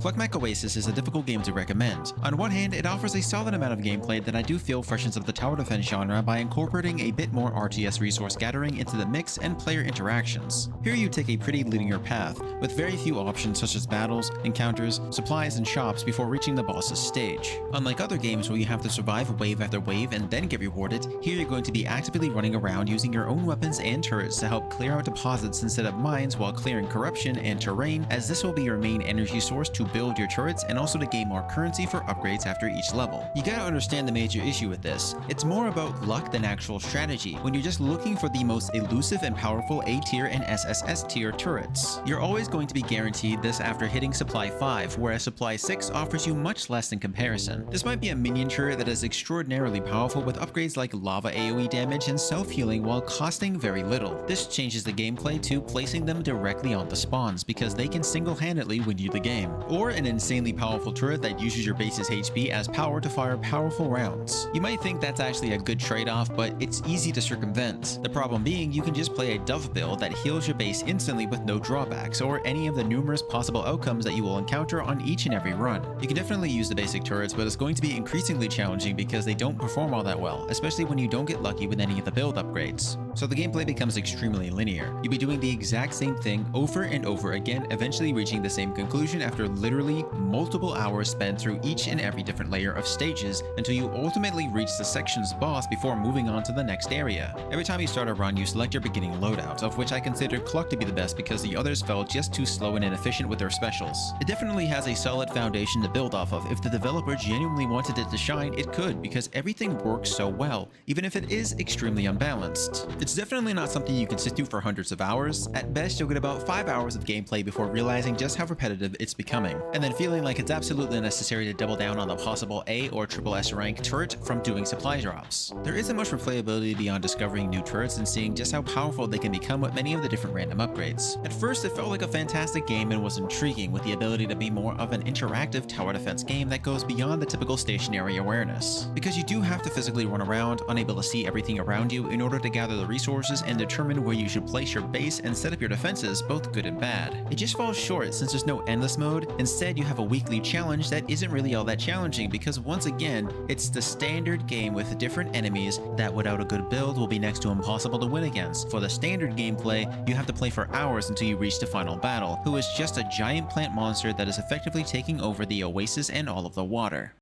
Cluckmech Oasis is a difficult game to recommend. On one hand, it offers a solid amount of gameplay that I do feel freshens up the tower defense genre by incorporating a bit more RTS resource gathering into the mix and player interactions. Here you take a pretty linear path, with very few options such as battles, encounters, supplies, and shops before reaching the boss's stage. Unlike other games where you have to survive wave after wave and then get rewarded, here you're going to be actively running around using your own weapons and turrets to help clear out deposits and set up mines while clearing corruption and terrain, as this will be your main energy source to build your turrets and also to gain more currency for upgrades after each level. You gotta understand the major issue with this. It's more about luck than actual strategy, when you're just looking for the most elusive and powerful A tier and SSS tier turrets. You're always going to be guaranteed this after hitting supply 5, whereas supply 6 offers you much less in comparison. This might be a minion turret that is extraordinarily powerful with upgrades like lava AoE damage and self-healing while costing very little. This changes the gameplay to placing them directly on the spawns because they can single-handedly win you the game. Or an insanely powerful turret that uses your base's HP as power to fire powerful rounds. You might think that's actually a good trade-off, but it's easy to circumvent. The problem being, you can just play a Dove build that heals your base instantly with no drawbacks, or any of the numerous possible outcomes that you will encounter on each and every run. You can definitely use the basic turrets, but it's going to be increasingly challenging because they don't perform all that well, especially when you don't get lucky with any of the build upgrades. So the gameplay becomes extremely linear. You'll be doing the exact same thing over and over again, eventually reaching the same conclusion after literally multiple hours spent through each and every different layer of stages until you ultimately reach the section's boss before moving on to the next area. Every time you start a run, you select your beginning loadout, of which I consider Cluck to be the best because the others felt just too slow and inefficient with their specials. It definitely has a solid foundation to build off of. If the developer genuinely wanted it to shine, it could, because everything works so well, even if it is extremely unbalanced. It's definitely not something you can sit through for hundreds of hours. At best, you'll get about 5 hours of gameplay before realizing just how repetitive it's becoming, and then feeling like it's absolutely necessary to double down on the possible A or SSS rank turret from doing supply drops. There isn't much replayability beyond discovering new turrets and seeing just how powerful they can become with many of the different random upgrades. At first, it felt like a fantastic game and was intriguing, with the ability to be more of an interactive tower defense game that goes beyond the typical stationary awareness. Because you do have to physically run around, unable to see everything around you in order to gather the resources and determine where you should place your base and set up your defenses, both good and bad. It just falls short since there's no endless mode. Instead, you have a weekly challenge that isn't really all that challenging because once again, it's the standard game with different enemies that without a good build will be next to impossible to win against. For the standard gameplay, you have to play for hours until you reach the final battle, who is just a giant plant monster that is effectively taking over the oasis and all of the water.